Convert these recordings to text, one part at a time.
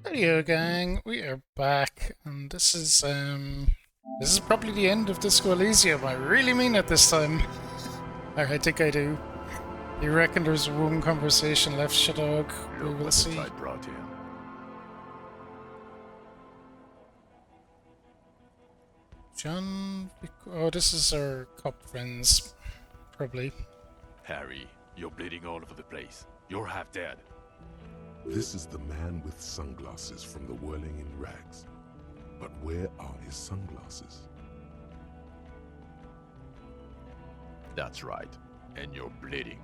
Radio gang, we are back, and this is probably the end of Disco Elysium. I really mean it this time. Or I think I do. You reckon there's one conversation left, Shadog? We will see. I brought in. John, oh, this is our cop friends, probably. Harry, you're bleeding all over the place. You're half dead. This is the man with sunglasses from the Whirling in Rags. But where are his sunglasses? That's right. And you're bleeding.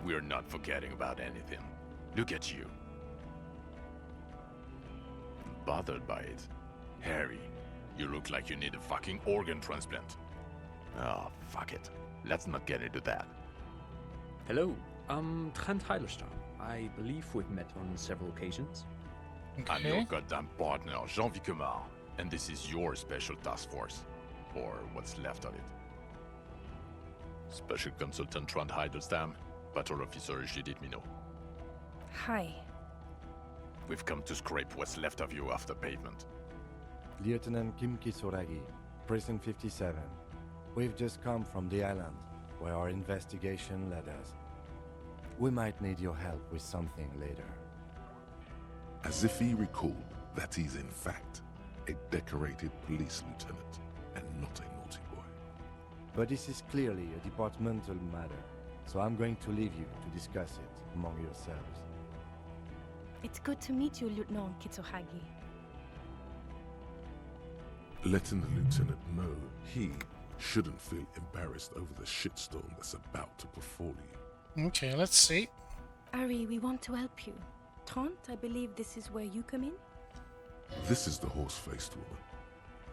We're not forgetting about anything. Look at you. Bothered by it. Harry, you look like you need a fucking organ transplant. Oh, fuck it. Let's not get into that. Hello, I'm Trent Heilerstam. I believe we've met on several occasions. I'm your Okay. goddamn partner, Jean Vicomar, and this is your special task force. Or what's left of it. Special Consultant Trent Heidelstam, Patrol Officer Judith Minot. Hi. We've come to scrape what's left of you off the pavement. Lieutenant Kim Kisoragi, Prison 57. We've just come from the island, where our investigation led us. We might need your help with something later. As if he recalled that he's in fact a decorated police lieutenant and not a naughty boy. But this is clearly a departmental matter, so I'm going to leave you to discuss it among yourselves. It's good to meet you, Lieutenant Kitsuhagi. Letting the lieutenant know he shouldn't feel embarrassed over the shitstorm that's about to befall you. Okay, let's see. Ari, we want to help you. Trant, I believe this is where you come in? This is the horse-faced woman.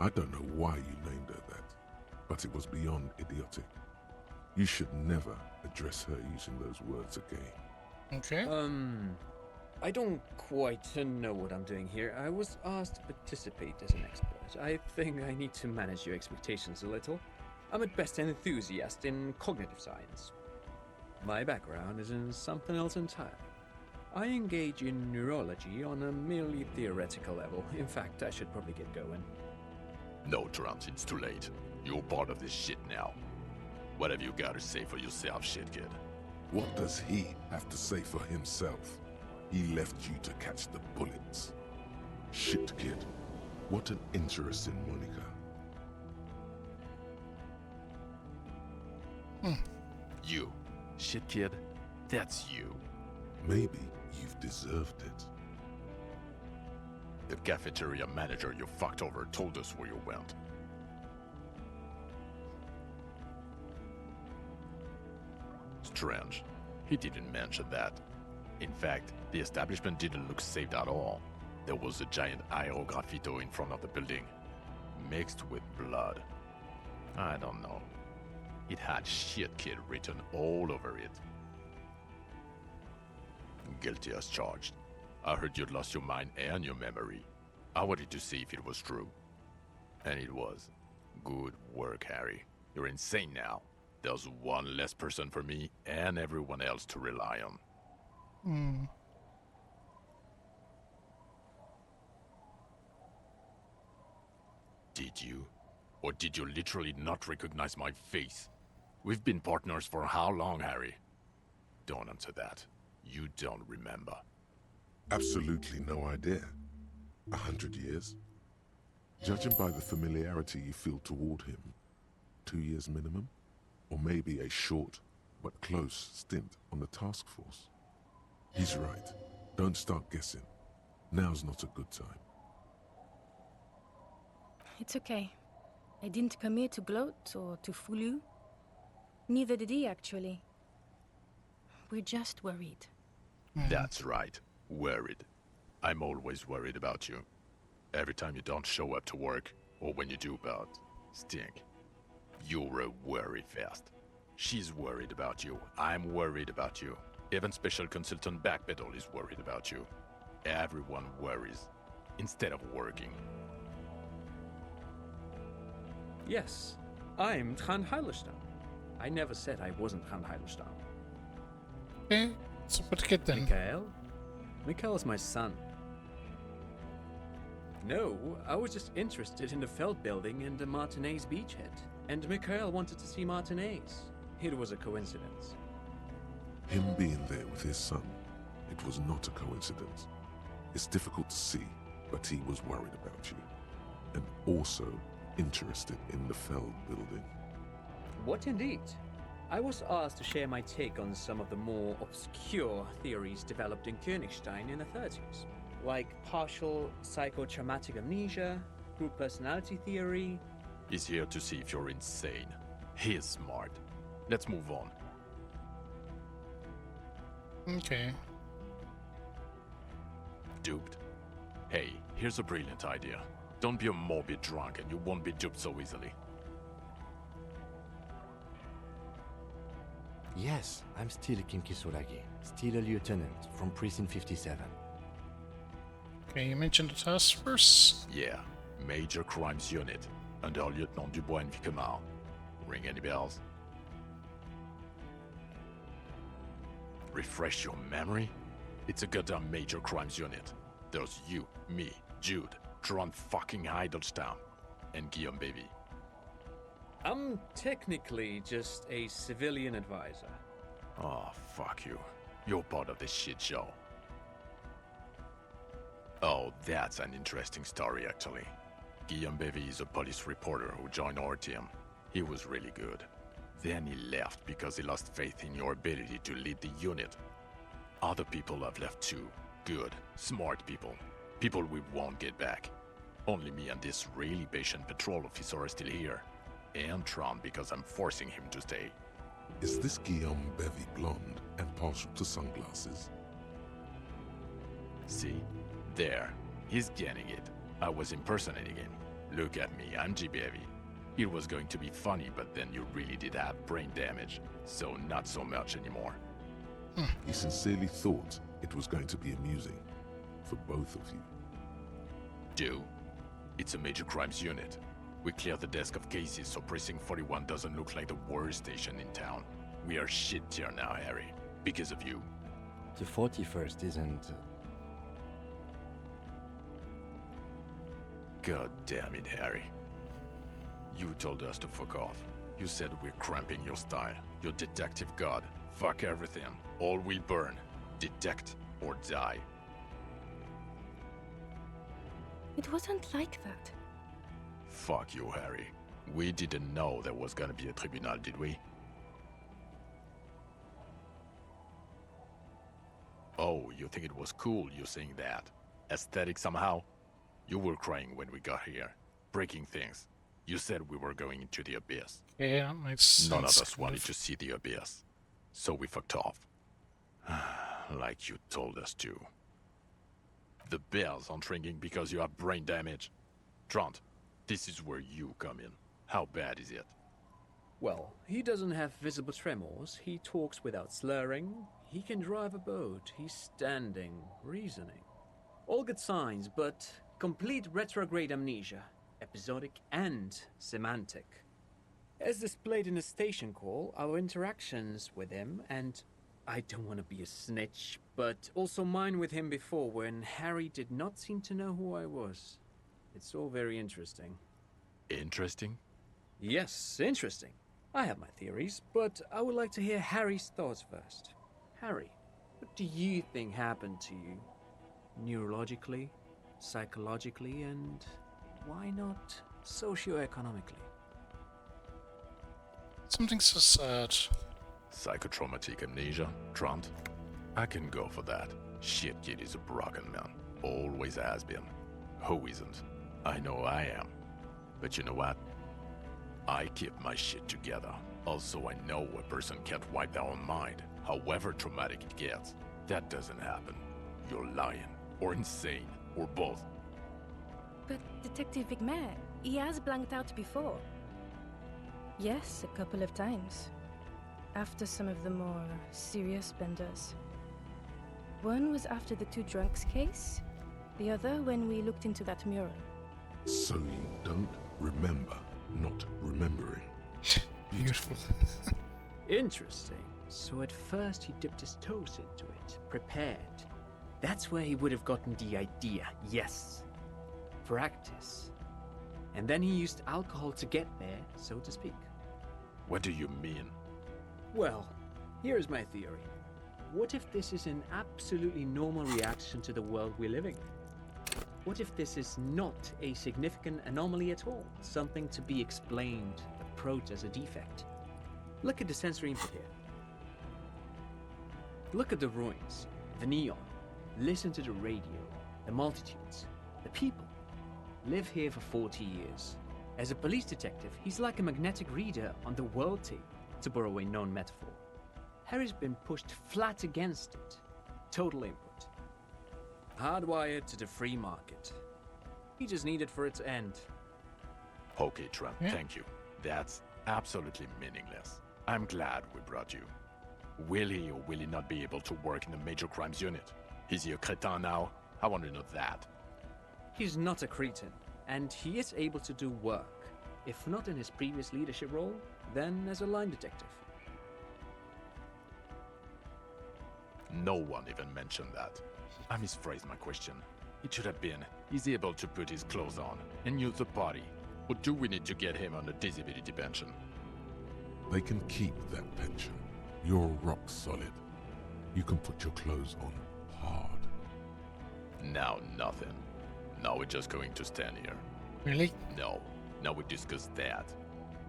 I don't know why you named her that, but it was beyond idiotic. You should never address her using those words again. Okay. I don't quite know what I'm doing here. I was asked to participate as an expert. I think I need to manage your expectations a little. I'm at best an enthusiast in cognitive science. My background is in something else entirely. I engage in neurology on a merely theoretical level. In fact, I should probably get going. No, Trent, it's too late. You're part of this shit now. What have you got to say for yourself, shit kid? What does he have to say for himself? He left you to catch the bullets. Shit, kid. What an interesting moniker. You. Shit kid? That's you. Maybe you've deserved it. The cafeteria manager you fucked over told us where you went. Strange. He didn't mention that. In fact, the establishment didn't look safe at all. There was a giant aerograffito in front of the building, mixed with blood. I don't know. It had shit kid written all over it. Guilty as charged. I heard you'd lost your mind and your memory. I wanted to see if it was true. And it was. Good work, Harry. You're insane now. There's one less person for me and everyone else to rely on. Did you? Or did you literally not recognize my face? We've been partners for how long, Harry? Don't answer that. You don't remember. Absolutely no idea. 100 years? Judging by the familiarity you feel toward him, 2 years minimum? Or maybe a short but close stint on the task force? He's right. Don't start guessing. Now's not a good time. It's okay. I didn't come here to gloat or to fool you. Neither did he, actually. We're just worried. That's right. Worried. I'm always worried about you. Every time you don't show up to work, or when you do but stink. You're a worry fest. She's worried about you. I'm worried about you. Even Special Consultant Backpedal is worried about you. Everyone worries, instead of working. Yes, I'm Trant Heilerstam. I never said I wasn't Trant Heilerstam. Okay, so what to get then? Mikhail? Mikhail's my son. No, I was just interested in the Feld building and the Martinez beachhead. And Mikhail wanted to see Martinez. It was a coincidence. Him being there with his son, it was not a coincidence. It's difficult to see, but he was worried about you. And also interested in the Feld building. What indeed? I was asked to share my take on some of the more obscure theories developed in Königstein in the 30s, like partial psychotraumatic amnesia, group personality theory. He's here to see if you're insane. He is smart. Let's move on. Okay. Duped? Hey, here's a brilliant idea. Don't be a morbid drunk and you won't be duped so easily. Yes, I'm still Kim Kisuragi, still a lieutenant from Precinct 57. Okay, you mentioned the task force. Yeah, Major Crimes Unit, under Lieutenant Dubois and Vicomar. Ring any bells? Refresh your memory? It's a goddamn Major Crimes Unit. There's you, me, Jude, Tron fucking Heidelstein, and Guillaume Baby. I'm technically just a civilian advisor. Oh, fuck you. You're part of this shit show. Oh, that's an interesting story, actually. Guillaume Bevy is a police reporter who joined our team. He was really good. Then he left because he lost faith in your ability to lead the unit. Other people have left too. Good, smart people. People we won't get back. Only me and this really patient patrol officer are still here. And Tron because I'm forcing him to stay. Is this Guillaume Bevy blonde and partial to sunglasses? See? There. He's getting it. I was impersonating him. Look at me, I'm G. Bevy. It was going to be funny, but then you really did have brain damage. So not so much anymore. He sincerely thought it was going to be amusing for both of you. Do? It's a major crimes unit. We clear the desk of cases so Precinct 41 doesn't look like the worst station in town. We are shit tier now, Harry. Because of you. The 41st isn't... God damn it, Harry. You told us to fuck off. You said we're cramping your style. Your detective god. Fuck everything. All will burn. Detect or die. It wasn't like that. Fuck you, Harry. We didn't know there was gonna be a tribunal, did we? Oh, you think it was cool you saying that? Aesthetic somehow? You were crying when we got here. Breaking things. You said we were going into the abyss. Yeah, that makes sense. None of us kind wanted of. to see the abyss. So we fucked off. Like you told us to. The bells aren't ringing because you have brain damage. Trant, this is where you come in. How bad is it? Well, he doesn't have visible tremors, he talks without slurring, he can drive a boat, he's standing, reasoning. All good signs, but complete retrograde amnesia, episodic and semantic. As displayed in the station call, our interactions with him, and I don't want to be a snitch, but also mine with him before when Harry did not seem to know who I was. It's all very interesting. Interesting? Yes, interesting. I have my theories, but I would like to hear Harry's thoughts first. Harry, what do you think happened to you? Neurologically, psychologically, and why not socioeconomically? Something so sad. Psychotraumatic amnesia, Trant? I can go for that. Shit kid is a broken man. Always has been. Who isn't? I know I am. But you know what? I keep my shit together. Also, I know a person can't wipe their own mind, however traumatic it gets. That doesn't happen. You're lying, or insane, or both. But Detective Vigmer, he has blanked out before. Yes, a couple of times. After some of the more serious benders. One was after the two drunks case, the other when we looked into that mural. So you don't remember not remembering. Beautiful. Interesting. So at first he dipped his toes into it, prepared. That's where he would have gotten the idea, yes. Practice. And then he used alcohol to get there, so to speak. What do you mean? Well, here's my theory. What if this is an absolutely normal reaction to the world we're living in? What if this is not a significant anomaly at all? Something to be explained, approached as a defect? Look at the sensory input here. Look at the ruins, the neon. Listen to the radio, the multitudes, the people. Live here for 40 years. As a police detective, he's like a magnetic reader on the world tape, to borrow a known metaphor. Harry's been pushed flat against it. Total input. Hardwired to the free market. He just needed for it to end. Okay, Trent, Yeah. thank you. That's absolutely meaningless. I'm glad we brought you. Will he or will he not be able to work in the major crimes unit? Is he a cretin now? I want to know that. He's not a cretin, and he is able to do work. If not in his previous leadership role, then as a line detective. No one even mentioned that. I misphrased my question. It should have been, is he able to put his clothes on and use the body? Or do we need to get him on a disability pension? They can keep that pension. You're rock solid. You can put your clothes on hard. Now nothing. Now we're just going to stand here. Really? No. Now we discuss that.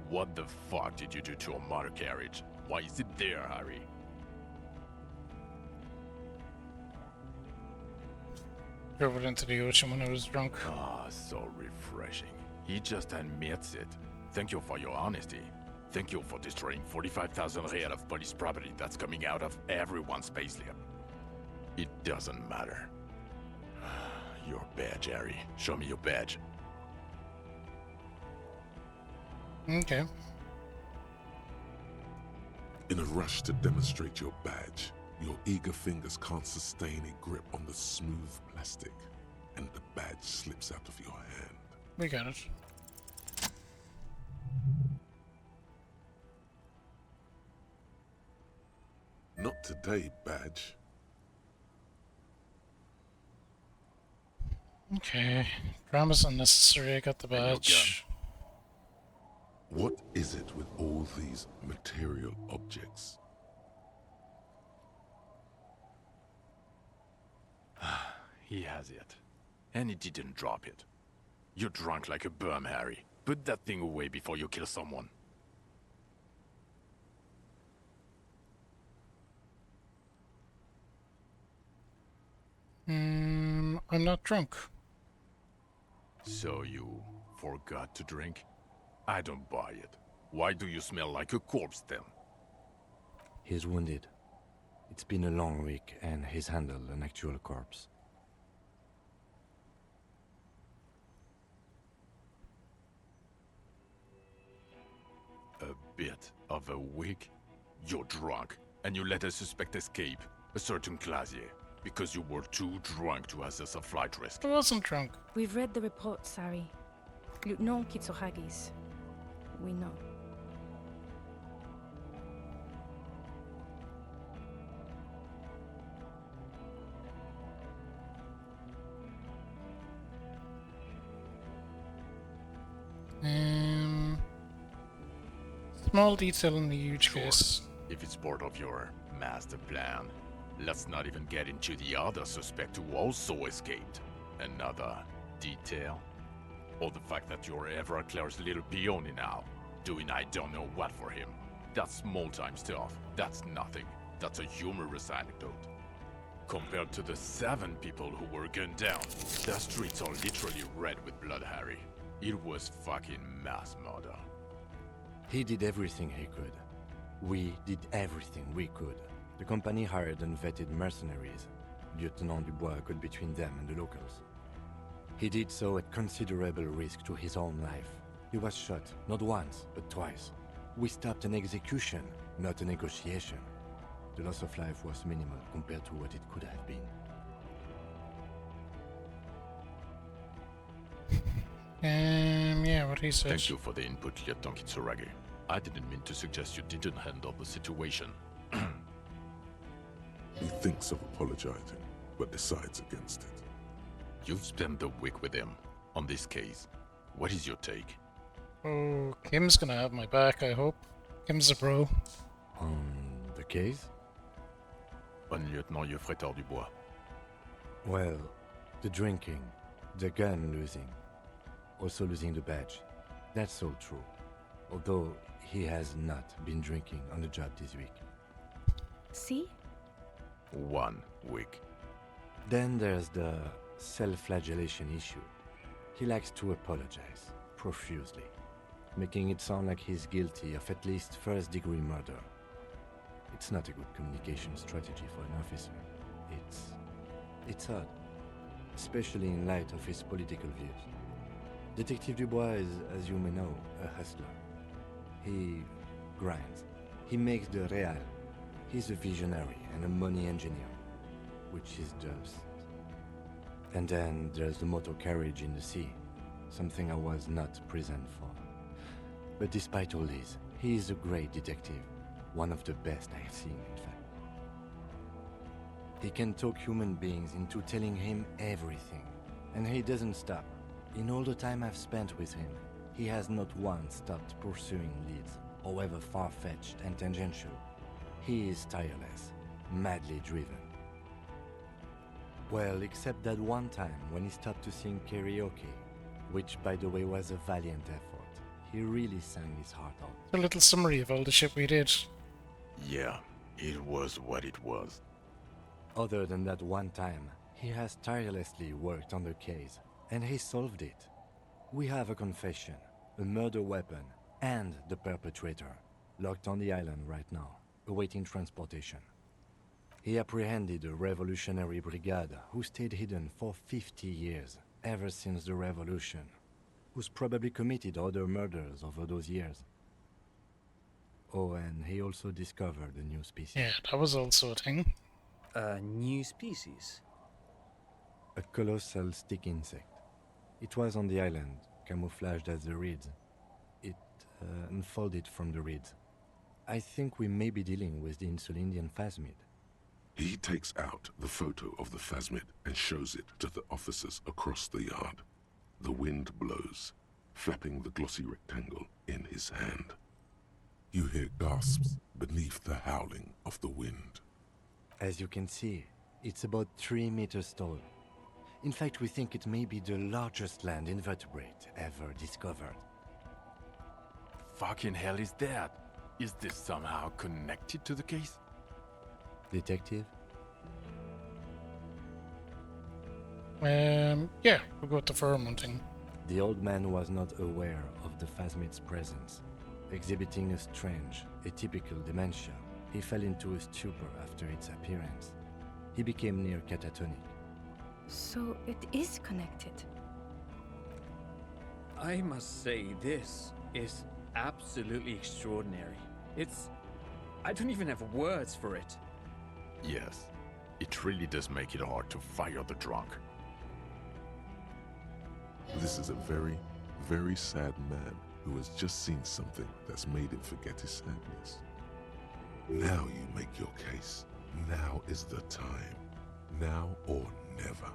What the fuck did you do to a motor carriage? Why is it there, Harry? Drove it into the ocean when I was drunk. Ah, so refreshing. He just admits it. Thank you for your honesty. Thank you for destroying 45,000 real of police property that's coming out of everyone's payslip. It doesn't matter. Your badge, Harry. Show me your badge. Okay. In a rush to demonstrate your badge, your eager fingers can't sustain a grip on the smooth plastic, and the badge slips out of your hand. We got it. Not today, badge. Okay. Drama's unnecessary. I got the And your badge. What is it with all these material objects? He has it. And he didn't drop it. You're drunk like a bum, Harry. Put that thing away before you kill someone. I'm not drunk. So you forgot to drink? I don't buy it. Why do you smell like a corpse then? He's wounded. It's been a long week, and he's handled an actual corpse. A bit of a week? You're drunk, and you let a suspect escape, a certain Clasier, because you were too drunk to assess a flight risk. I wasn't drunk. We've read the reports, Sari. Lieutenant Kitsuhagi's. We know. Small detail in the huge Sure. case. If it's part of your master plan, let's not even get into the other suspect who also escaped. Another detail? Or the fact that you're ever Claire's little peony now, doing I don't know what for him. That's small-time stuff. That's nothing. That's a humorous anecdote. Compared to the 7 people who were gunned down, the streets are literally red with blood, Harry. It was fucking mass murder. He did everything he could. We did everything we could. The company hired unvetted mercenaries. Lieutenant Dubois got between them and the locals. He did so at considerable risk to his own life. He was shot, not once, but twice. We stopped an execution, not a negotiation. The loss of life was minimal compared to what it could have been. Yeah, what he says. Thank you for the input, Lieutenant Kitsuragi. I didn't mean to suggest you didn't handle the situation. He thinks of apologizing, but decides against it. You've spent the week with him on this case. What is your take? Oh, Kim's gonna have my back, I hope. Kim's a pro. On the case? On lieutenant Geoffrey Dubois. Well, the drinking, the gun losing, also losing the badge. That's all true. Although he has not been drinking on the job this week. See? 1 week. Then there's the self-flagellation issue. He likes to apologize, profusely, making it sound like he's guilty of at least first-degree murder. It's not a good communication strategy for an officer. It's odd, especially in light of his political views. Detective Dubois is, as you may know, a hustler. He grinds. He makes the real. He's a visionary and a money engineer, which is just... And then there's the motor carriage in the sea, something I was not present for. But despite all this, he is a great detective, one of the best I have seen, in fact. He can talk human beings into telling him everything, and he doesn't stop. In all the time I've spent with him, he has not once stopped pursuing leads, however far-fetched and tangential. He is tireless, madly driven. Well, except that one time when he stopped to sing karaoke, which by the way was a valiant effort. He really sang his heart out. A little summary of all the shit we did. Yeah, it was what it was. Other than that one time, he has tirelessly worked on the case, and he solved it. We have a confession, a murder weapon, and the perpetrator, locked on the island right now, awaiting transportation. He apprehended a revolutionary brigade who stayed hidden for 50 years, ever since the revolution, who's probably committed other murders over those years. Oh, and he also discovered a new species. Yeah, that was also a thing. A new species? A colossal stick insect. It was on the island, camouflaged as the reeds. It unfolded from the reeds. I think we may be dealing with the Insulindian phasmid. He takes out the photo of the phasmid and shows it to the officers across the yard. The wind blows, flapping the glossy rectangle in his hand. You hear gasps beneath the howling of the wind. As you can see, it's about 3 meters tall. In fact, we think it may be the largest land invertebrate ever discovered. Fucking hell is that? Is this somehow connected to the case? Detective? Yeah, we'll go with the firm hunting. The old man was not aware of the phasmid's presence. Exhibiting a strange, atypical dementia, he fell into a stupor after its appearance. He became near catatonic. So it is connected. I must say, this is absolutely extraordinary. I don't even have words for it. Yes, it really does make it hard to fire the drunk. This is a very, very sad man who has just seen something that's made him forget his sadness. Now you make your case. Now is the time. Now or never.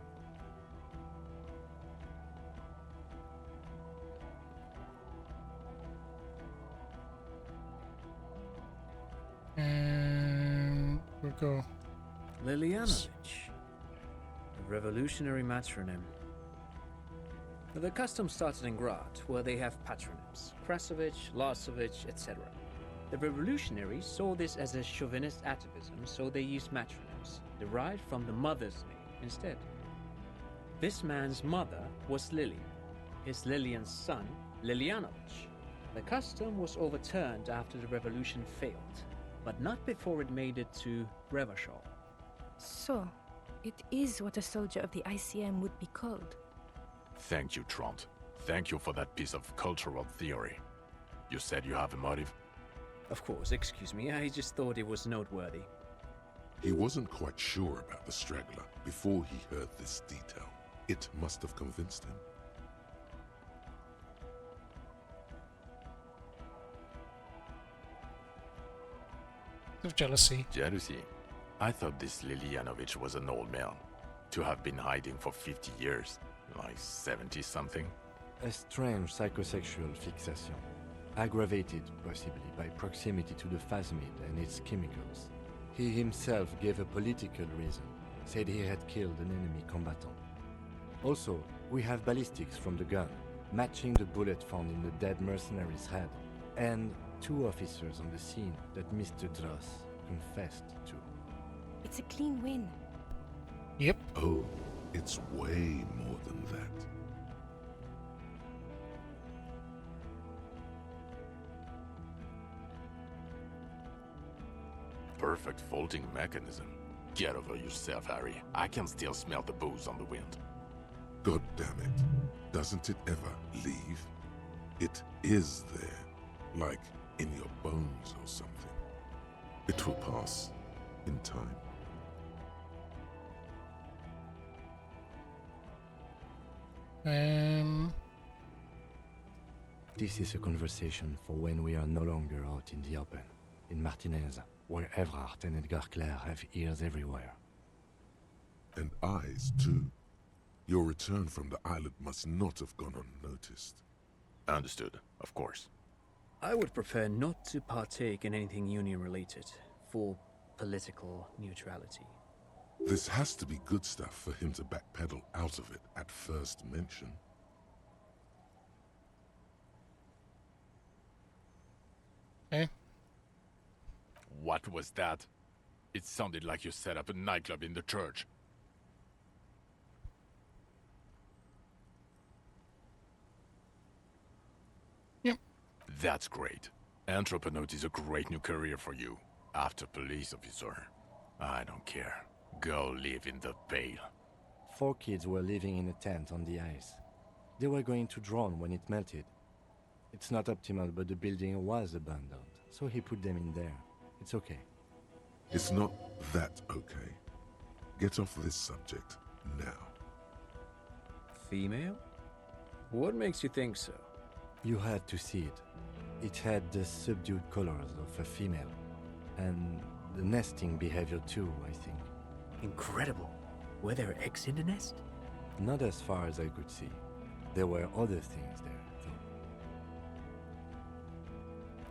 We'll go. Lilianovich. A revolutionary matronym. The custom started in Grad, where they have patronyms. Krasovich, Lasovich, etc. The revolutionaries saw this as a chauvinist atavism, so they used matronyms, derived from the mother's name instead. This man's mother was Lily, his Lilian's son, Lilianovich. The custom was overturned after the revolution failed, but not before it made it to Revachol. So, it is what a soldier of the ICM would be called. Thank you, Trant. Thank you for that piece of cultural theory. You said you have a motive? Of course, excuse me, I just thought it was noteworthy. He wasn't quite sure about the straggler before he heard this detail. It must have convinced him. Of jealousy. Jealousy? I thought this Lilianovich was an old man. To have been hiding for 50 years. Like 70-something. A strange psychosexual fixation, aggravated possibly by proximity to the phasmid and its chemicals. He himself gave a political reason, said he had killed an enemy combatant. Also, we have ballistics from the gun, matching the bullet found in the dead mercenary's head, and 2 officers on the scene that Mr. Dross confessed to. It's a clean win. Yep. Oh, it's way more than that. Perfect folding mechanism. Get over yourself, Harry. I can still smell the booze on the wind. God damn it. Doesn't it ever leave? It is there, like in your bones or something. It will pass in time. This is a conversation for when we are no longer out in the open, in Martinez, where Evrart and Edgar Clare have ears everywhere. And eyes, too. Your return from the island must not have gone unnoticed. Understood, of course. I would prefer not to partake in anything union-related, for political neutrality. This has to be good stuff for him to backpedal out of it at first mention. Okay. What was that? It sounded like you set up a nightclub in the church. Yep. That's great. Entrepreneurship is a great new career for you. After police officer. I don't care. Go live in the Vale. 4 kids were living in a tent on the ice. They were going to drown when it melted. It's not optimal, but the building was abandoned, so he put them in there. It's okay. It's not that okay. Get off this subject now. Female? What makes you think so? You had to see it. It had the subdued colors of a female, and the nesting behavior too, I think. Incredible. Were there eggs in the nest? Not as far as I could see. There were other things there, though.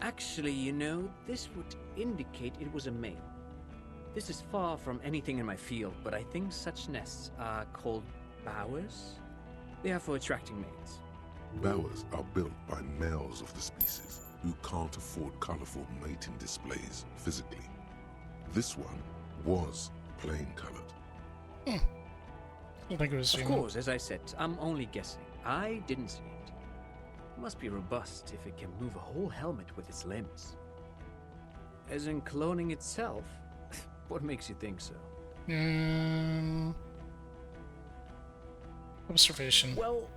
Actually, you know, this would indicate it was a male. This is far from anything in my field, but I think such nests are called bowers. They are for attracting mates. Bowers are built by males of the species who can't afford colorful mating displays physically. This one was plain colored. I think it was Of female. course, as I said, I'm only guessing. I didn't see it. It must be robust if it can move a whole helmet with its limbs. As in cloning itself? What makes you think so? Observation. Well,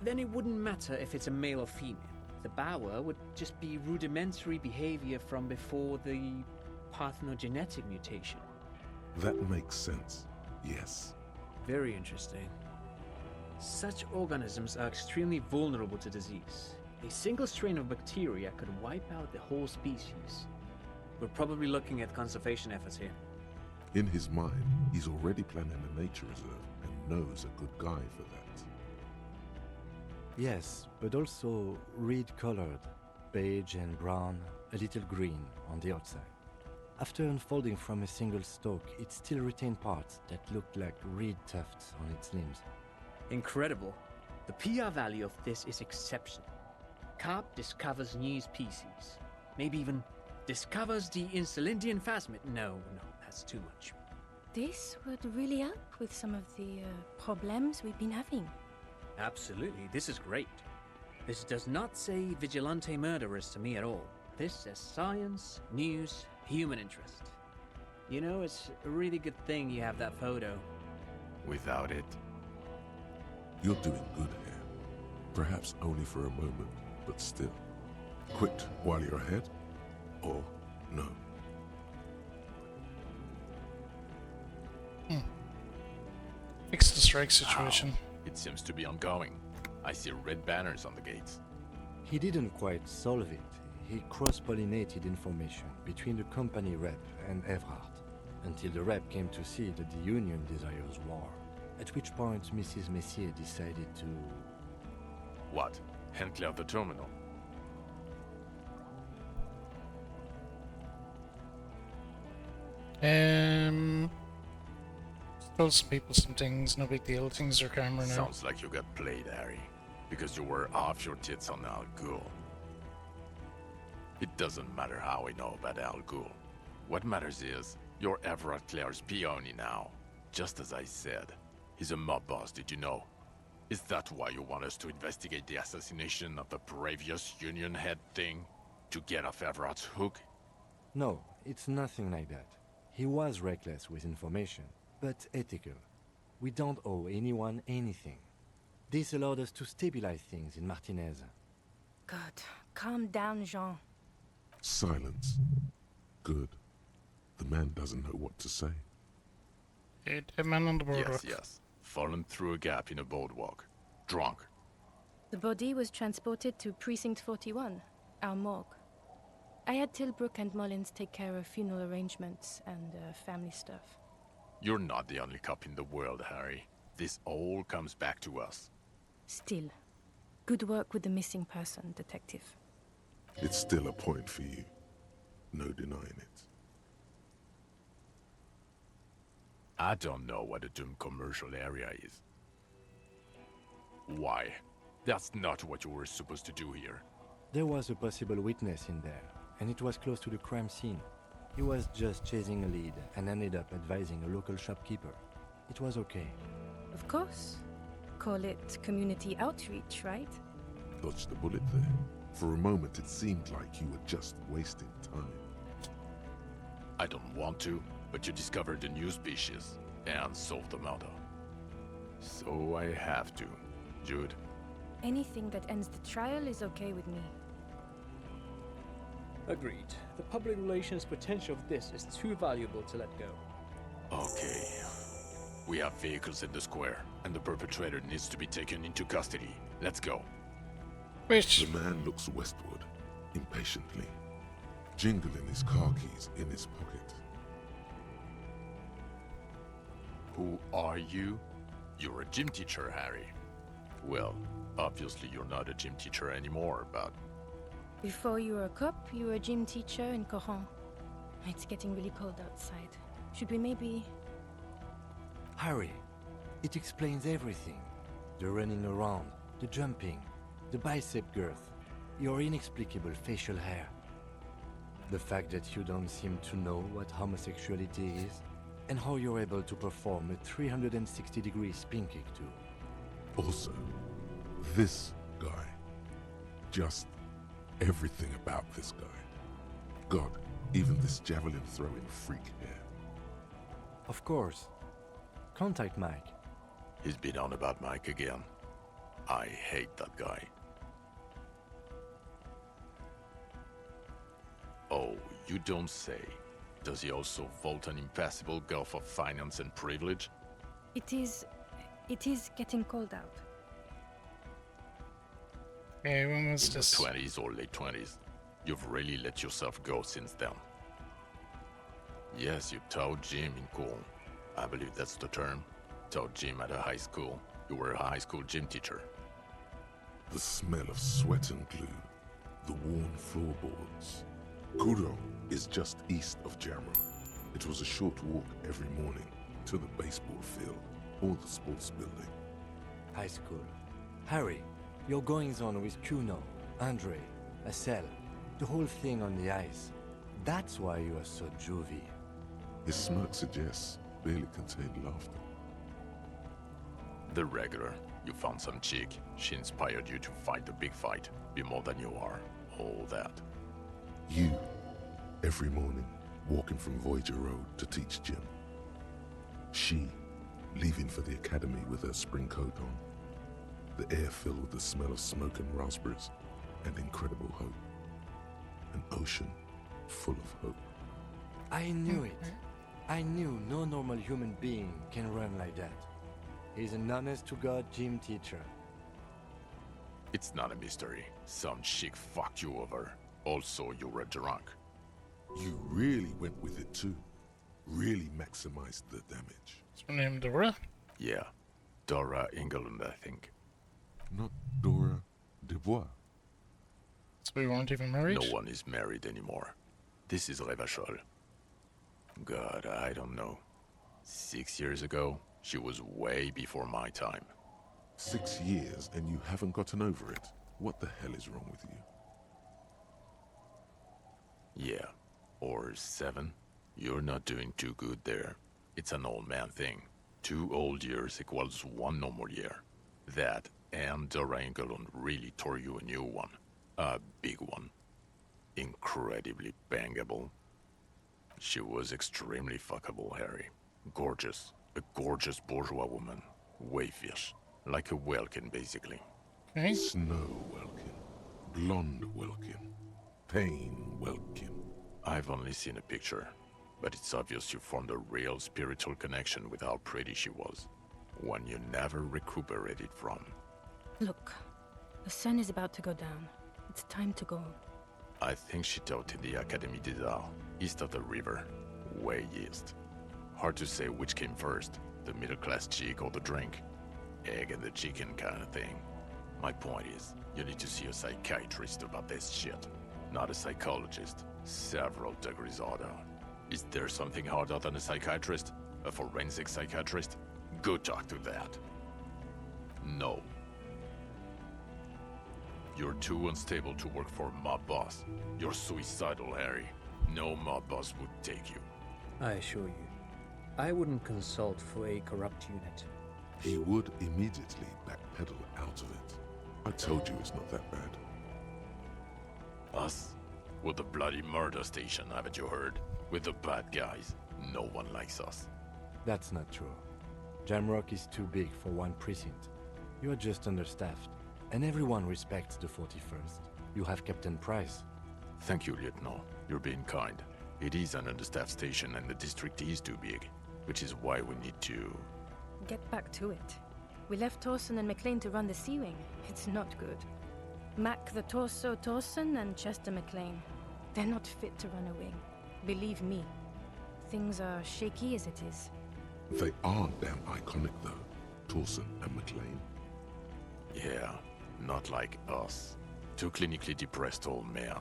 then it wouldn't matter if it's a male or female. The bower would just be rudimentary behavior from before the parthenogenetic mutation. That makes sense, yes. Very interesting. Such organisms are extremely vulnerable to disease. A single strain of bacteria could wipe out the whole species. We're probably looking at conservation efforts here. In his mind, he's already planning a nature reserve and knows a good guy for that. Yes, but also reed-colored, beige and brown, a little green on the outside. After unfolding from a single stalk, it still retained parts that looked like reed tufts on its limbs. Incredible. The PR value of this is exceptional. Carp discovers new species. Maybe even discovers the Insulindian phasmid. No, that's too much. This would really help with some of the problems we've been having. Absolutely, this is great. This does not say vigilante murderers to me at all. This says science, news, human interest. You know, it's a really good thing you have that photo. Without it, You're doing good here. Perhaps only for a moment, but still. Quit while you're ahead, or no. Fix the strike situation. it seems to be ongoing. I see red banners on the gates. He didn't quite solve it. He cross-pollinated information between the company rep and Evrart. until the rep came to see that the Union desires war, at which point Mrs. Messier decided to... What? Hand clear the terminal? Told some people some things, no big deal. Things are calmer now. Sounds like you got played, Harry. Because you were off your tits on Al Ghul. It doesn't matter how we know about Al Ghul. What matters is, you're Everett Clare's peony now. Just as I said. He's a mob boss, did you know? Is that why you want us to investigate the assassination of the previous Union head thing? To get off Everett's hook? No, it's nothing like that. He was reckless with information, but ethical. We don't owe anyone anything. This allowed us to stabilize things in Martinez. God, calm down, Jean. Silence. Good. The man doesn't know what to say. A man on the boardwalk. Yes. Fallen through a gap in a boardwalk. Drunk. The body was transported to Precinct 41, our morgue. I had Tilbrook and Mullins take care of funeral arrangements and family stuff. You're not the only cop in the world, Harry. This all comes back to us. Still, good work with the missing person, Detective. It's still a point for you. No denying it. I don't know what a doomed commercial area is. Why? That's not what you were supposed to do here. There was a possible witness in there, and it was close to the crime scene. He was just chasing a lead and ended up advising a local shopkeeper. It was okay. Of course. Call it community outreach, right? Dodged the bullet there. For a moment it seemed like you were just wasting time. I don't want to, but you discovered a new species and solved the murder. So I have to. Jude? Anything that ends the trial is okay with me. Agreed. The public relations potential of this is too valuable to let go. Okay. We have vehicles in the square, and the perpetrator needs to be taken into custody. Let's go. Which? The man looks westward, impatiently, jingling his car keys in his pocket. Who are you? You're a gym teacher, Harry. Well, obviously you're not a gym teacher anymore, but... Before you were a cop, you were a gym teacher in Coron. It's getting really cold outside. Should we maybe... Harry, it explains everything. The running around, the jumping, the bicep girth, your inexplicable facial hair. The fact that you don't seem to know what homosexuality is, and how you're able to perform a 360-degree spin kick too. Also, this guy. Just everything about this guy. God, even this javelin-throwing freak here. Of course. Contact Mike. He's been on about Mike again. I hate that guy. Oh, you don't say. Does he also vault an impassable gulf of finance and privilege? It is getting cold out. Yeah, when was In your this? 20s or late 20s, you've really let yourself go since then. Yes, you taught gym in Cool. I believe that's the term. Taught gym at a high school. You were a high school gym teacher. The smell of sweat and glue. The worn floorboards. Coudon is just east of Jamron. It was a short walk every morning to the baseball field or the sports building. High school. Harry, your goings-on with Kuno, Andre, Assel, the whole thing on the ice. That's why you are so juvie. His smirk suggests barely contained laughter. The regular. You found some chick. She inspired you to fight the big fight. Be more than you are. All that. You, every morning, walking from Voyager Road to teach gym. She, leaving for the academy with her spring coat on. The air filled with the smell of smoke and raspberries, and incredible hope. An ocean full of hope. I knew it. I knew no normal human being can run like that. He's an honest-to-God gym teacher. It's not a mystery. Some chick fucked you over. Also, you were drunk. You really went with it too. Really maximized the damage. Is her name Dora? Yeah, Dora England, I think. Not Dora Dubois. So we weren't even married? No one is married anymore. This is Revachol. God, I don't know. 6 years ago, she was way before my time. 6 years and you haven't gotten over it. What the hell is wrong with you? Yeah, or 7. You're not doing too good there. It's an old man thing. 2 old years equals 1 normal year. That and Dora Engelund really tore you a new one. A big one. Incredibly bangable. She was extremely fuckable, Harry. Gorgeous. A gorgeous bourgeois woman. Wayfish. Like a Welkin, basically. Okay. Snow Welkin. Blonde Welkin. Pain Welkin. I've only seen a picture, but it's obvious you formed a real spiritual connection with how pretty she was. One you never recuperated from. Look, the sun is about to go down. It's time to go. I think she taught in the Académie des Arts, east of the river. Way east. Hard to say which came first, the middle-class chick or the drink. Egg and the chicken kind of thing. My point is, you need to see a psychiatrist about this shit. Not a psychologist. Several degrees harder. Is there something harder than a psychiatrist? A forensic psychiatrist? Go talk to that. No. You're too unstable to work for a mob boss. You're suicidal, Harry. No mob boss would take you. I assure you, I wouldn't consult for a corrupt unit. He would immediately backpedal out of it. I told you it's not that bad. Us? We're the bloody murder station, haven't you heard? We're the bad guys. No one likes us. That's not true. Jamrock is too big for one precinct. You are just understaffed, and everyone respects the 41st. You have Captain Price. Thank you, Lieutenant. You're being kind. It is an understaffed station and the district is too big, which is why we need to... Get back to it. We left Torsen and McLean to run the Sea Wing. It's not good. Mac the Torso Torsen and Chester McLean. They're not fit to run a wing. Believe me. Things are shaky as it is. They are damn iconic though, Torsen and McLean. Yeah, not like us. Two clinically depressed old men.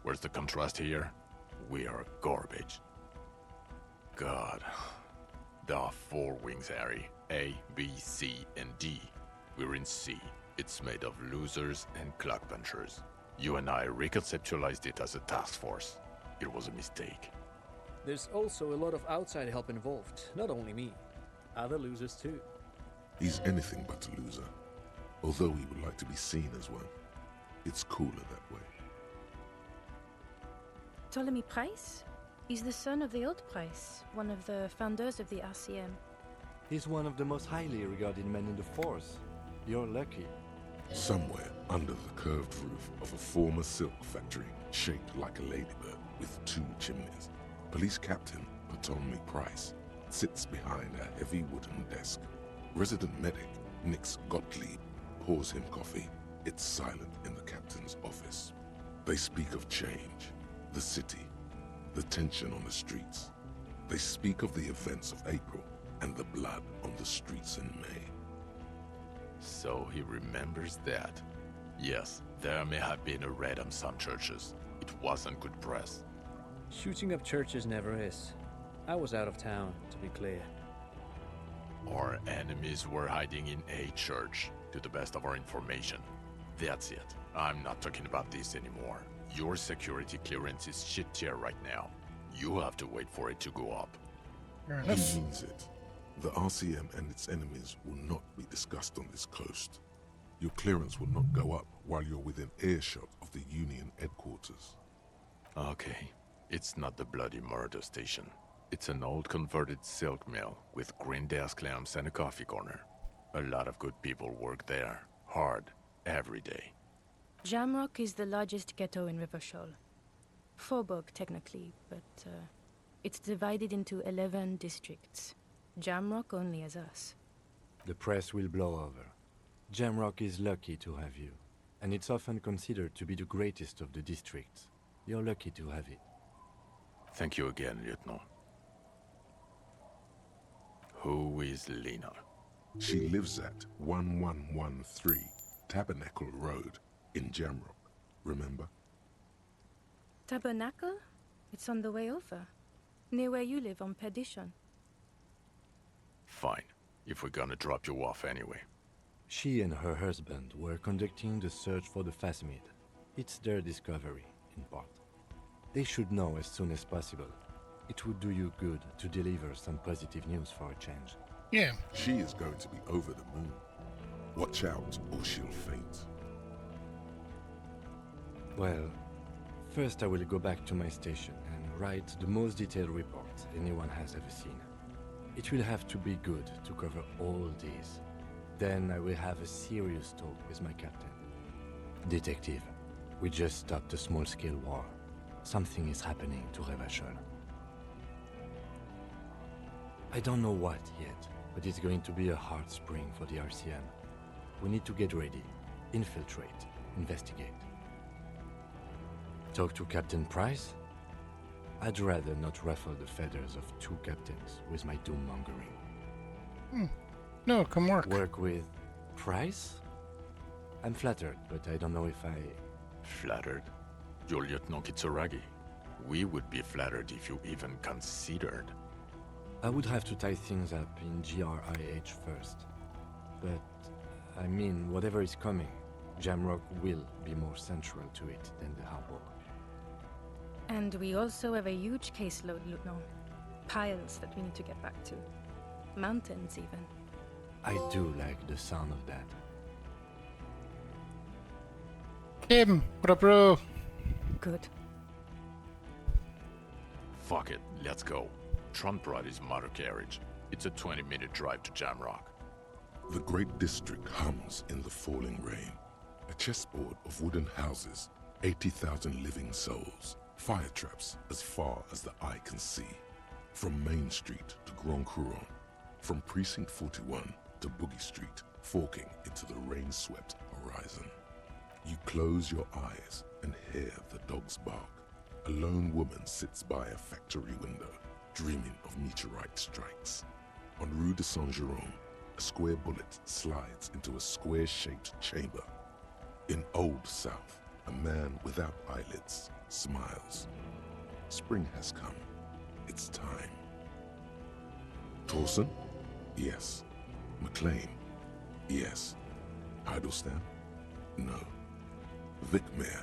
Where's the contrast here? We are garbage. God. There are 4 wings, Harry. A, B, C, and D. We're in C. It's made of losers and clock punchers. You and I reconceptualized it as a task force. It was a mistake. There's also a lot of outside help involved, not only me. Other losers too. He's anything but a loser, although he would like to be seen as one. It's cooler that way. Ptolemy Price? He's the son of the old Price, one of the founders of the RCM. He's one of the most highly regarded men in the force. You're lucky. Somewhere under the curved roof of a former silk factory, shaped like a ladybird with 2 chimneys, Police Captain Ptolemy Price sits behind a heavy wooden desk. Resident medic Nix Gottlieb pours him coffee. It's silent in the captain's office. They speak of change, the city, the tension on the streets. They speak of the events of April and the blood on the streets in May. So he remembers that. Yes, there may have been a raid on some churches. It wasn't good press. Shooting up churches never is. I was out of town, to be clear. Our enemies were hiding in a church, to the best of our information. That's it. I'm not talking about this anymore. Your security clearance is shit tier right now. You have to wait for it to go up. Fair He enough. means it. The RCM and its enemies will not be discussed on this coast. Your clearance will not go up while you're within earshot of the Union headquarters. Okay, it's not the bloody murder station. It's an old converted silk mill with green desk lamps and a coffee corner. A lot of good people work there, hard, every day. Jamrock is the largest ghetto in Rivershore. Faubourg, technically, but it's divided into 11 districts. Jamrock only has us. The press will blow over. Jamrock is lucky to have you, and it's often considered to be the greatest of the districts. You're lucky to have it. Thank you again, Lieutenant. Who is Lena? She lives at 1113 Tabernacle Road in Jamrock, remember? Tabernacle? It's on the way over. Near where you live on Perdition. Fine, if we're gonna drop you off anyway. She and her husband were conducting the search for the Phasmid. It's their discovery, in part. They should know as soon as possible. It would do you good to deliver some positive news for a change. Yeah. She is going to be over the moon. Watch out or she'll faint. Well, first I will go back to my station and write the most detailed report anyone has ever seen. It will have to be good to cover all these. Then I will have a serious talk with my captain. Detective, we just stopped a small-scale war. Something is happening to Revachol. I don't know what yet, but it's going to be a hard spring for the RCM. We need to get ready, infiltrate, investigate. Talk to Captain Price? I'd rather not ruffle the feathers of two captains with my doom-mongering. No, come work. Work with Price? I'm flattered, but I don't know if I... Flattered? You're Lieutenant Kitsuragi. We would be flattered if you even considered. I would have to tie things up in GRIH first. But, I mean, whatever is coming, Jamrock will be more central to it than the harbor. And we also have a huge caseload, Lieutenant. Piles that we need to get back to. Mountains, even. I do like the sound of that. Kim, what up, bro? Good. Fuck it, let's go. Trump brought his motor carriage. It's a 20-minute drive to Jamrock. The great district hums in the falling rain. A chessboard of wooden houses, 80,000 living souls, fire traps as far as the eye can see. From Main Street to Grand Couronne, from Precinct 41 to Boogie Street, forking into the rain-swept horizon. You close your eyes and hear the dogs bark. A lone woman sits by a factory window, dreaming of meteorite strikes. On Rue de Saint-Jérôme, a square bullet slides into a square-shaped chamber. In Old South, a man without eyelids smiles. Spring has come. It's time. Torsen? Yes. McLean? Yes. Heidelstein? No. Vicmere?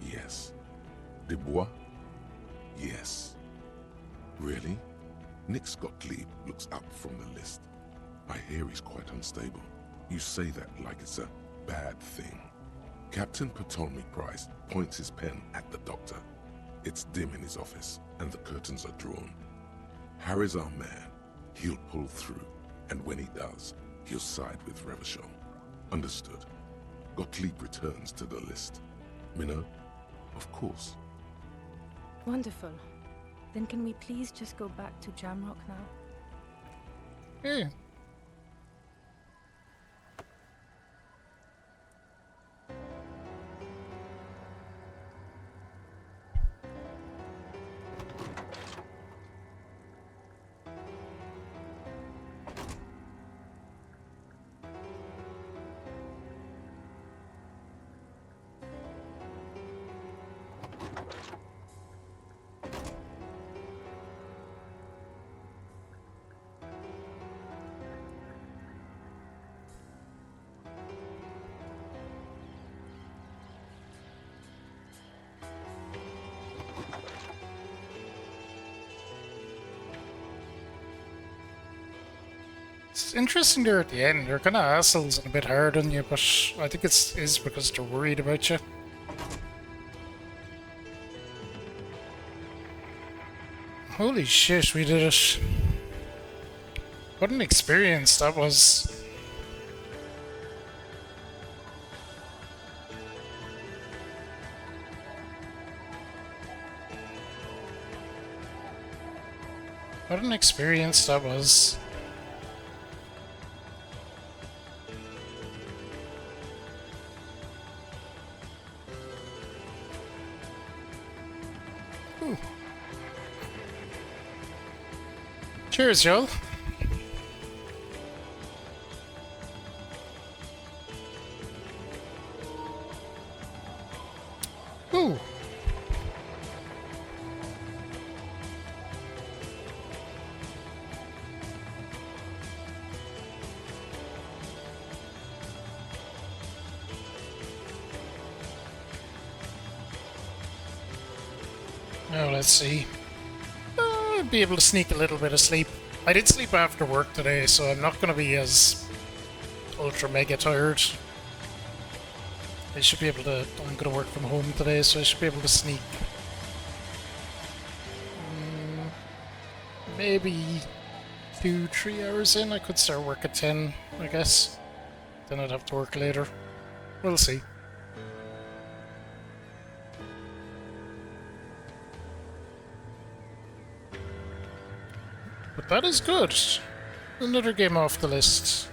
Yes. Dubois? Yes. Really? Nick Gottlieb looks up from the list. I hear he's quite unstable. You say that like it's a bad thing. Captain Ptolemy Price points his pen at the doctor. It's dim in his office, and the curtains are drawn. Harry's our man. He'll pull through, and when he does, he'll side with Revachol. Understood. Gottlieb returns to the list. Minnow? Of course. Wonderful. Then can we please just go back to Jamrock now? Yeah. It's interesting there at the end. They're kind of assholes and a bit hard on you, but I think is because they're worried about you. Holy shit, we did it. What an experience that was. What an experience that was. Ooh. Cheers, y'all. Now let's see. I'll be able to sneak a little bit of sleep. I did sleep after work today, so I'm not going to be as ultra mega tired. I should be able to... I'm going to work from home today, so I should be able to sneak. Maybe 2-3 hours in. I could start work at 10, I guess. Then I'd have to work later. We'll see. But that is good. Another game off the list.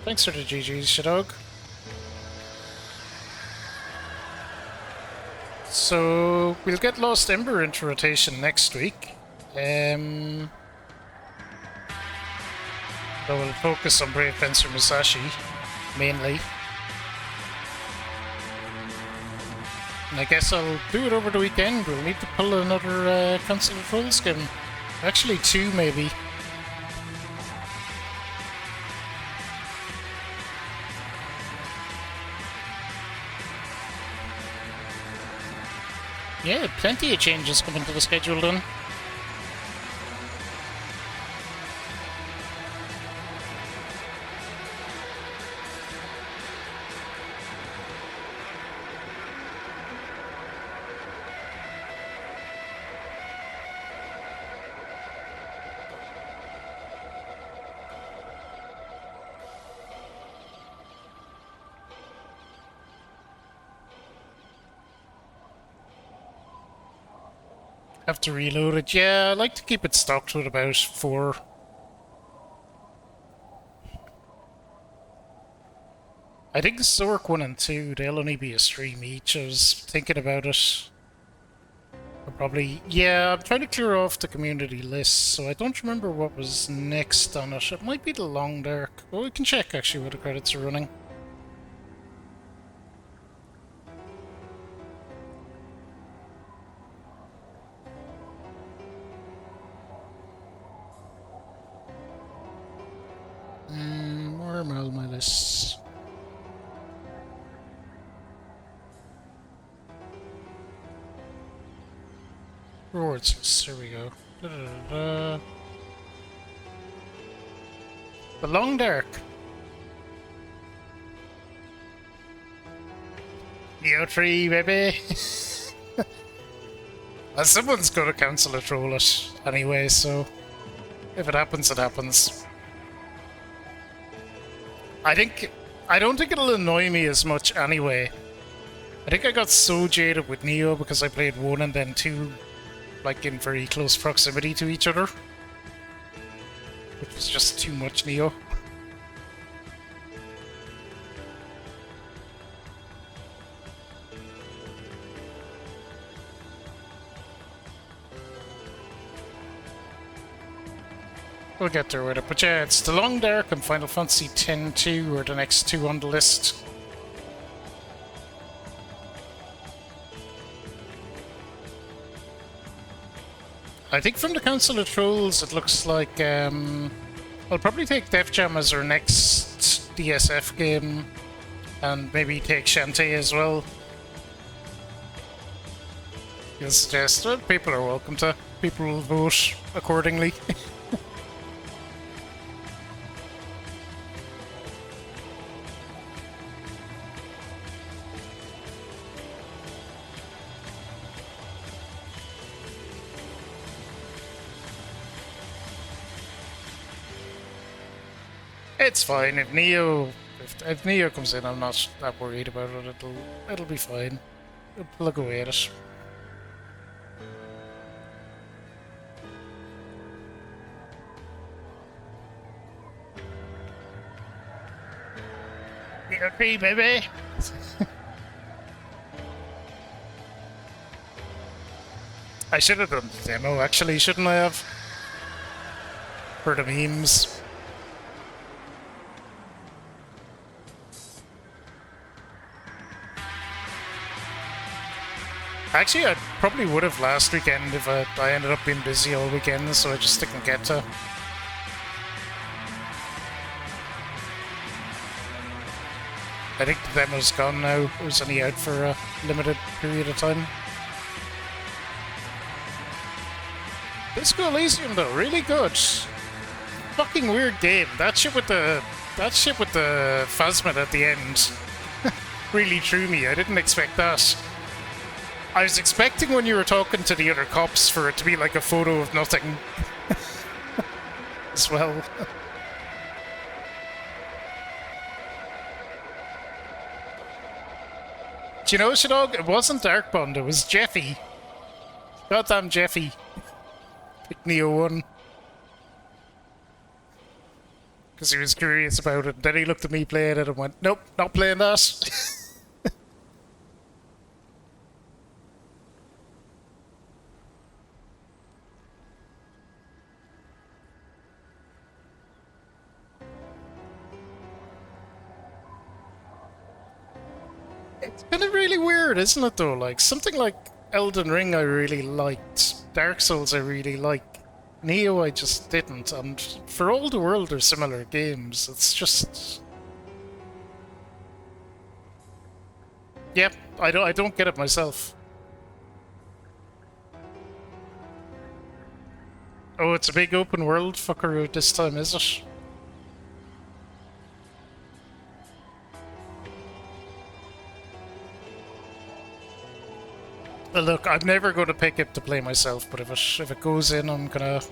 Thanks for the GG's, Shadog. So, we'll get Lost Ember into rotation next week. Though we'll focus on Brave Fencer Musashi, mainly. And I guess I'll do it over the weekend. We'll need to pull another Council of Trolls game. Actually, 2 maybe. Yeah, plenty of changes coming to the schedule then. Have to reload it. Yeah, I like to keep it stocked with about 4. I think Zork 1 and 2, they'll only be a stream each. I was thinking about it. I'll probably... Yeah, I'm trying to clear off the community list, so I don't remember what was next on it. It might be the Long Dark. Well, we can check actually what the credits are running. Where are all my lists? Rewards list, there we go. The Long Dark. Neo 3, baby! Well, someone's got to cancel a troll it anyway, so if it happens, it happens. I don't think it'll annoy me as much anyway. I think I got so jaded with Neo because I played 1 and then 2 like in very close proximity to each other. Which was just too much Neo. We'll get there with it, but yeah, it's The Long Dark and Final Fantasy X-2 are the next 2 on the list. I think from the Council of Trolls it looks like I'll probably take Def Jam as our next DSF game and maybe take Shantae as well. You'll suggest it. People are welcome to. People will vote accordingly. It's fine. If Neo comes in, I'm not that worried about it. It'll be fine. We'll plug away at it. Neo 3, baby. I should have done the demo, actually, shouldn't I have? For the memes. Actually, I probably would have last weekend if I ended up being busy all weekend, so I just didn't get to. I think the demo's gone now. It was only out for a limited period of time. Disco Elysium though, really good. Fucking weird game. That shit with the phasmid at the end really threw me. I didn't expect that. I was expecting when you were talking to the other cops for it to be like a photo of nothing as well. Do you know, Shadog? It wasn't Darkbond, it was Jeffy. Goddamn Jeffy. Pick Neo 1. Because he was curious about it. Then he looked at me playing it and went, nope, not playing that. It's kind of really weird, isn't it, though? Like, something like Elden Ring I really liked. Dark Souls I really like. Neo I just didn't. And for all the world they're similar games. It's just... Yep, I don't get it myself. Oh, it's a big open world fucker this time, is it? Well, look, I'm never going to pick it to play myself, but if it goes in, I've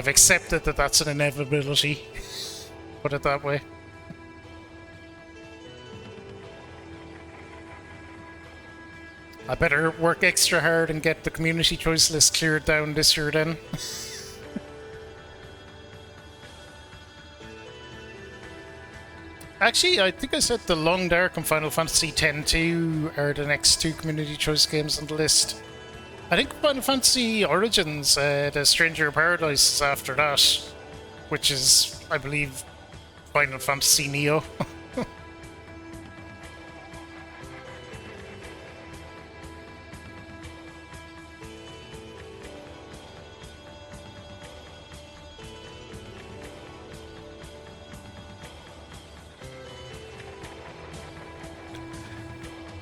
accepted that that's an inevitability. Put it that way. I better work extra hard and get the community choice list cleared down this year then. Actually, I think I said The Long Dark and Final Fantasy X-2 are the next two community choice games on the list. I think Final Fantasy Origins, The Stranger of Paradise is after that, which is, I believe, Final Fantasy Neo.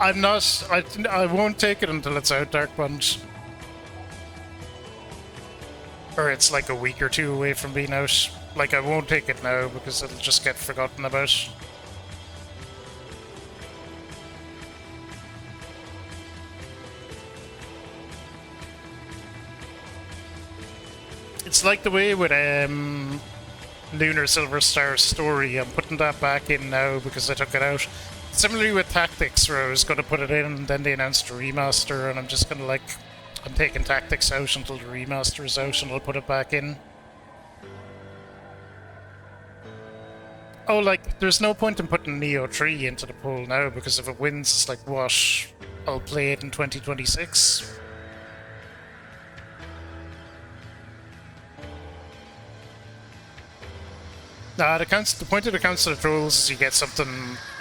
I'm not. I won't take it until it's out, Dark Bunch. Or it's like a week or two away from being out. Like, I won't take it now because it'll just get forgotten about. It's like the way with Lunar Silver Star Story. I'm putting that back in now because I took it out. Similarly with Tactics, where I was going to put it in and then they announced a remaster, and I'm just going to like... I'm taking Tactics out until the remaster is out and I'll put it back in. Oh, like, there's no point in putting Neo 3 into the poll now, because if it wins, it's like, what? I'll play it in 2026? Nah, the point of the Council of Trolls is you get something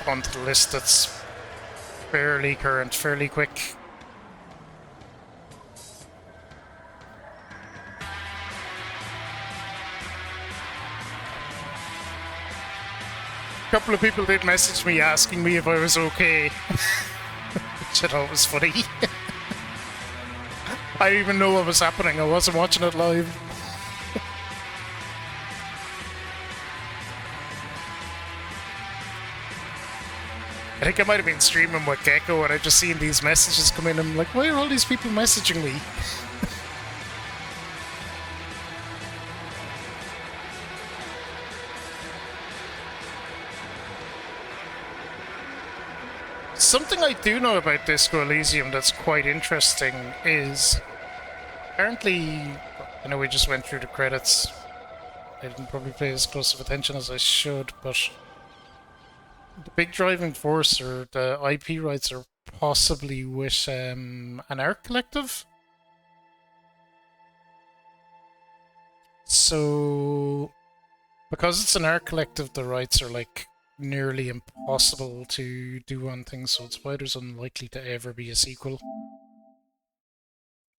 onto the list that's fairly current, fairly quick. A couple of people did message me asking me if I was okay, which I thought was funny. I didn't even know what was happening, I wasn't watching it live. I think I might have been streaming with Gecko and I've just seen these messages come in and I'm like, why are all these people messaging me? Something I do know about Disco Elysium that's quite interesting is apparently, I know we just went through the credits. I didn't probably pay as close of attention as I should, but the big driving force or the IP rights are possibly with an art collective. So, because it's an art collective, the rights are like nearly impossible to do on things, so it's why there's unlikely to ever be a sequel.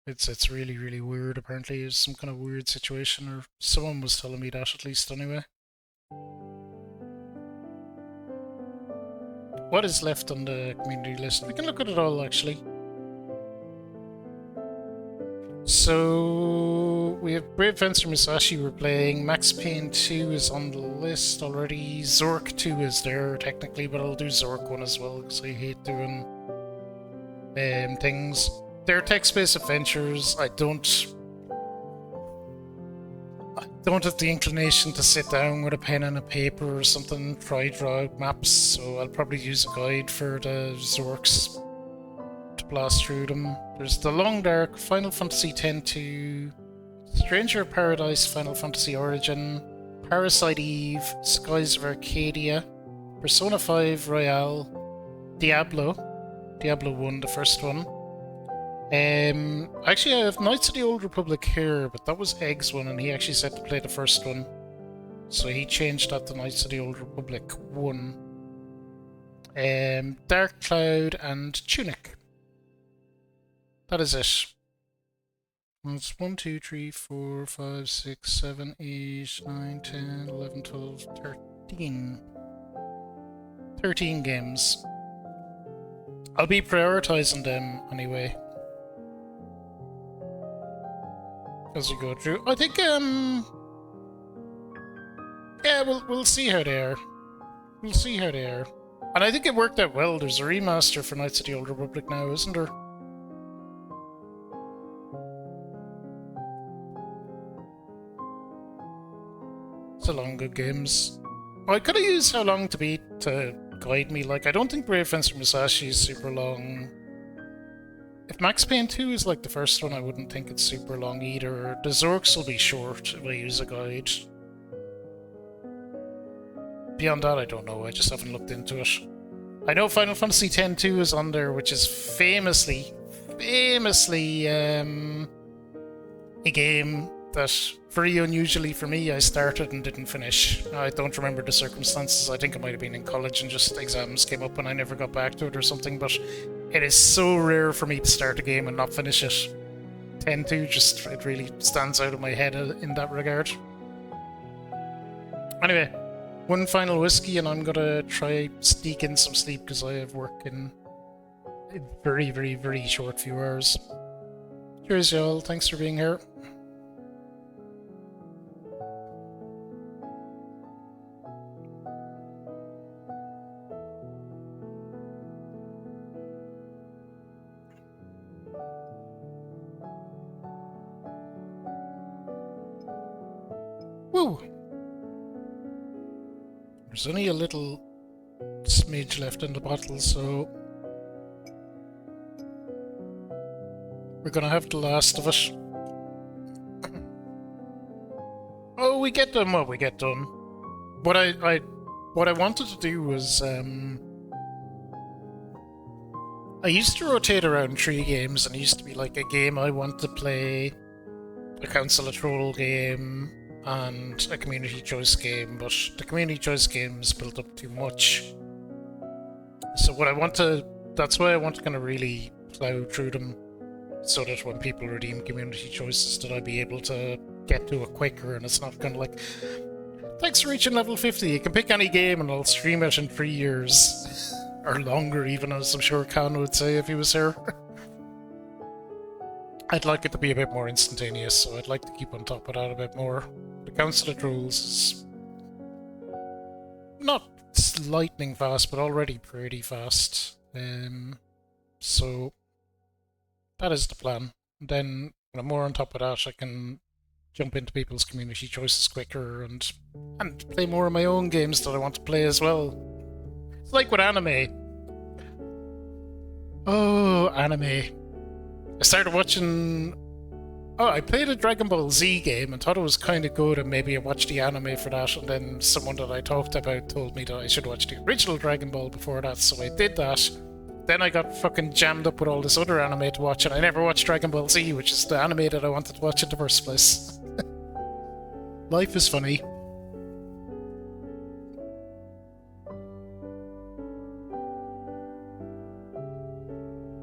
It's really, really weird. Apparently, it's some kind of weird situation, or someone was telling me that at least anyway. What is left on the community list? We can look at it all, actually. So we have Brave Fencer Musashi we're playing. Max Payne 2 is on the list already. Zork 2 is there technically, but I'll do Zork 1 as well because I hate doing things. They're text-based adventures. I don't have the inclination to sit down with a pen and a paper or something, try draw out maps, so I'll probably use a guide for the Zorks to blast through them. There's the Long Dark, Final Fantasy X-2, Stranger of Paradise, Final Fantasy Origin, Parasite Eve, Skies of Arcadia, Persona 5 Royale, Diablo 1, the first one. Actually, I have Knights of the Old Republic here, but that was Egg's one, and he actually said to play the first one. So he changed that to Knights of the Old Republic 1. Dark Cloud and Tunic. That is it. It's 1, 2, 3, 4, 5, 6, 7, 8, 9, 10, 11, 12, 13. 13 games. I'll be prioritizing them anyway. As we go through. I think, yeah, we'll see how they are. We'll see how they are. And I think it worked out well. There's a remaster for Knights of the Old Republic now, isn't there? It's a long good games. Well, I could have used How Long to Beat to guide me. Like, I don't think Brave Fencer Musashi is super long. If Max Payne 2 is like the first one, I wouldn't think it's super long either. The Zorks will be short if I use a guide. Beyond that, I don't know. I just haven't looked into it. I know Final Fantasy X-2 is on there, which is famously a game that, very unusually for me, I started and didn't finish. I don't remember the circumstances. I think I might have been in college and just exams came up and I never got back to it or something, but it is so rare for me to start a game and not finish it. 10-2 just, it really stands out of my head in that regard. Anyway, one final whiskey and I'm gonna try sneak in some sleep because I have work in a very, very, very short few hours. Cheers y'all, thanks for being here. Woo! There's only a little smidge left in the bottle, so we're gonna have the last of it. Oh, we get done what we get done. What I wanted to do was I used to rotate around 3 games, and it used to be like a game I want to play, a Council of Troll game, and a community choice game, but the community choice games built up too much. So that's why I want to kind of really plow through them, so that when people redeem community choices that I'd be able to get to it quicker, and it's not kind of like, thanks for reaching level 50, you can pick any game and I'll stream it in 3 years. Or longer even, as I'm sure Khan would say if he was here. I'd like it to be a bit more instantaneous, so I'd like to keep on top of that a bit more. The Council of Trolls is not lightning fast, but already pretty fast. So that is the plan. And then when I'm more on top of that, I can jump into people's community choices quicker and play more of my own games that I want to play as well. It's like with anime. Oh, anime. I started watching... Oh, I played a Dragon Ball Z game and thought it was kind of good, and maybe I watched the anime for that, and then someone that I talked about told me that I should watch the original Dragon Ball before that, so I did that. Then I got fucking jammed up with all this other anime to watch, and I never watched Dragon Ball Z, which is the anime that I wanted to watch in the first place. Life is funny.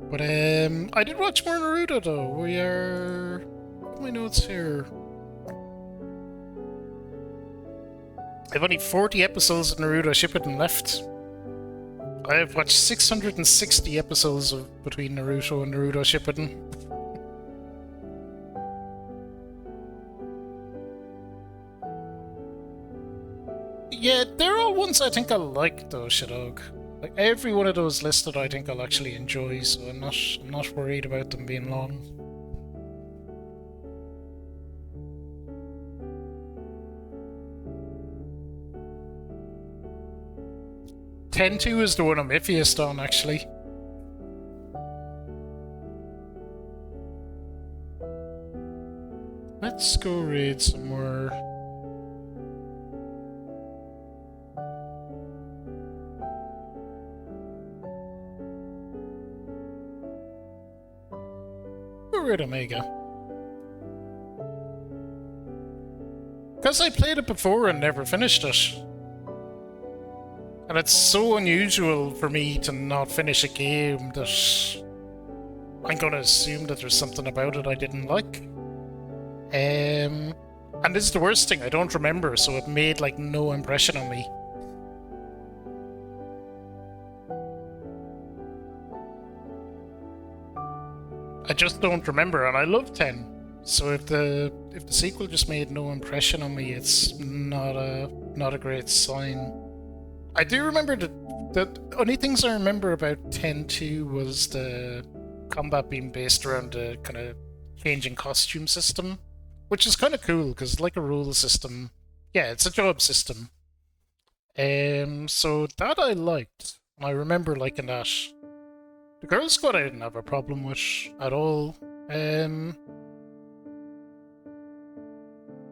But I did watch more Naruto though. We are... my notes here. I've only 40 episodes of Naruto Shippuden left. I have watched 660 episodes of between Naruto and Naruto Shippuden. Yeah, they're all ones I think I like though, Shadog. Like every one of those listed I think I'll actually enjoy, so I'm not worried about them being long. Ten-2 is the one I'm iffiest on, actually. Let's go raid some more. Go raid Omega. Because I played it before and never finished it. And it's so unusual for me to not finish a game that I'm gonna assume that there's something about it I didn't like. And this is the worst thing, I don't remember, so it made like no impression on me. I just don't remember, and I love 10. So if the sequel just made no impression on me, it's not a great sign. I do remember that the only things I remember about 10-2 was the combat being based around the kind of changing costume system, which is kind of cool because it's like a rule system. Yeah, it's a job system. So that I liked. I remember liking that. The Girl Squad I didn't have a problem with at all.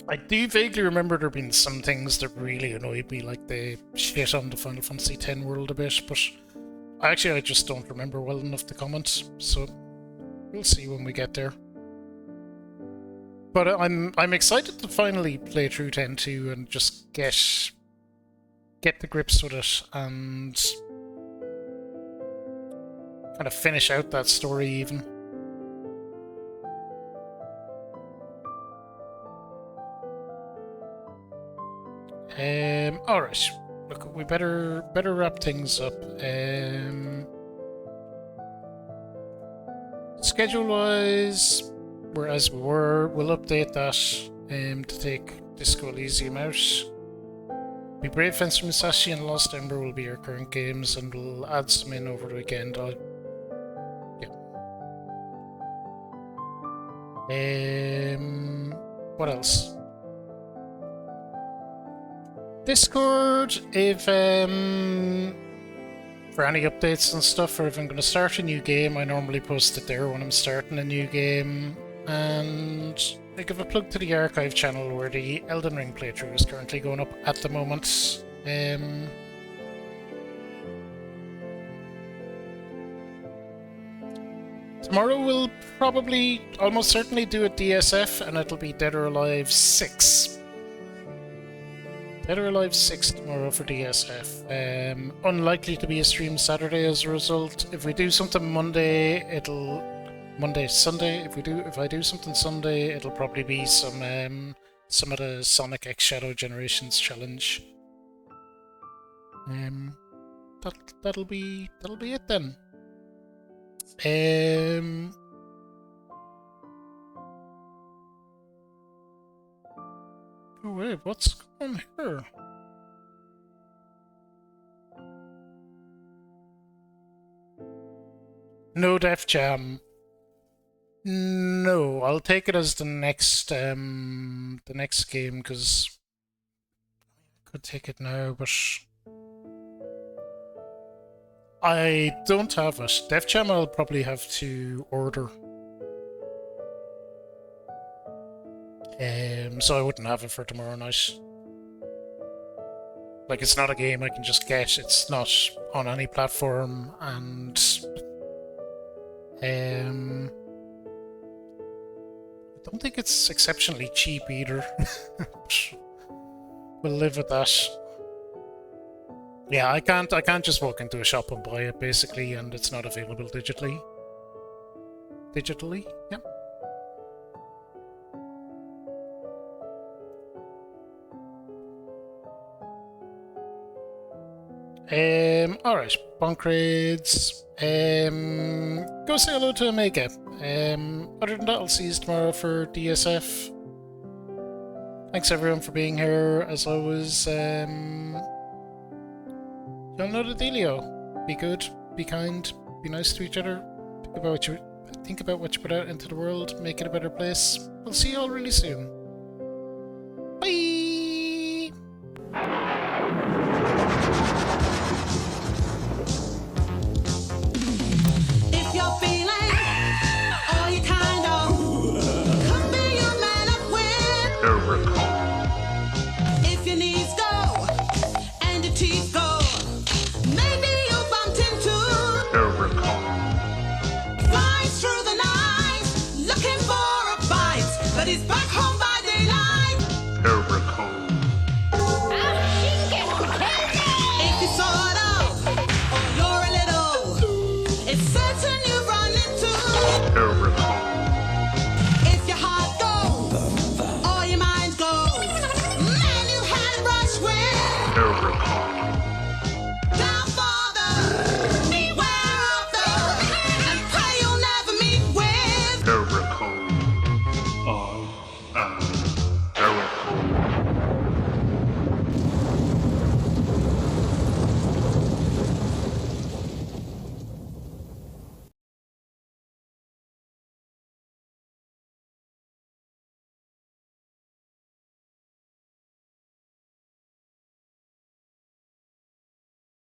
I do vaguely remember there being some things that really annoyed me, like the shit on the Final Fantasy X world a bit, but I just don't remember well enough to comment, so we'll see when we get there. But I'm excited to finally play through 10-2 and just get the grips with it and kind of finish out that story even. Alright. Look, we better wrap things up. Schedule-wise, we're as we were. We'll update that to take Disco Elysium out. Be Brave Fencer Musashi and Lost Ember will be our current games, and we'll add some in over the weekend. What else? Discord, if for any updates and stuff, or if I'm going to start a new game, I normally post it there when I'm starting a new game. And I give a plug to the archive channel where the Elden Ring playthrough is currently going up at the moment. Tomorrow we'll probably, almost certainly do a DSF, and it'll be Dead or Alive 6. Dead or Alive 6 tomorrow for DSF. Unlikely to be a stream Saturday as a result. If we do something Monday, Sunday. If I do something Sunday, it'll probably be some of the Sonic X Shadow Generations challenge. That'll be it then. Oh wait, what's going on here? No Def Jam. No, I'll take it as the next game because I could take it now, but I don't have it. Def Jam I'll probably have to order. So I wouldn't have it for tomorrow night. Like, it's not a game I can just get. It's not on any platform, and I don't think it's exceptionally cheap either. We'll live with that. Yeah, I can't just walk into a shop and buy it basically, and it's not available digitally. Digitally, yeah. Alright, bonk raids. Go say hello to Omega. Other than that, I'll see you tomorrow for DSF. Thanks everyone for being here. As always, you'll know the dealio. Be good, be kind, be nice to each other. Think about what you put out into the world, make it a better place. We'll see you all really soon. Bye! If you're feeling all you kind of could be your man up with. If your knees go and your teeth go, maybe you bumped into. Flies through the night looking for a bite, but he's back home by daylight. If you sort of or you're a little, it's certain you run into. If your heart goes or your mind goes, man, you had a brush with.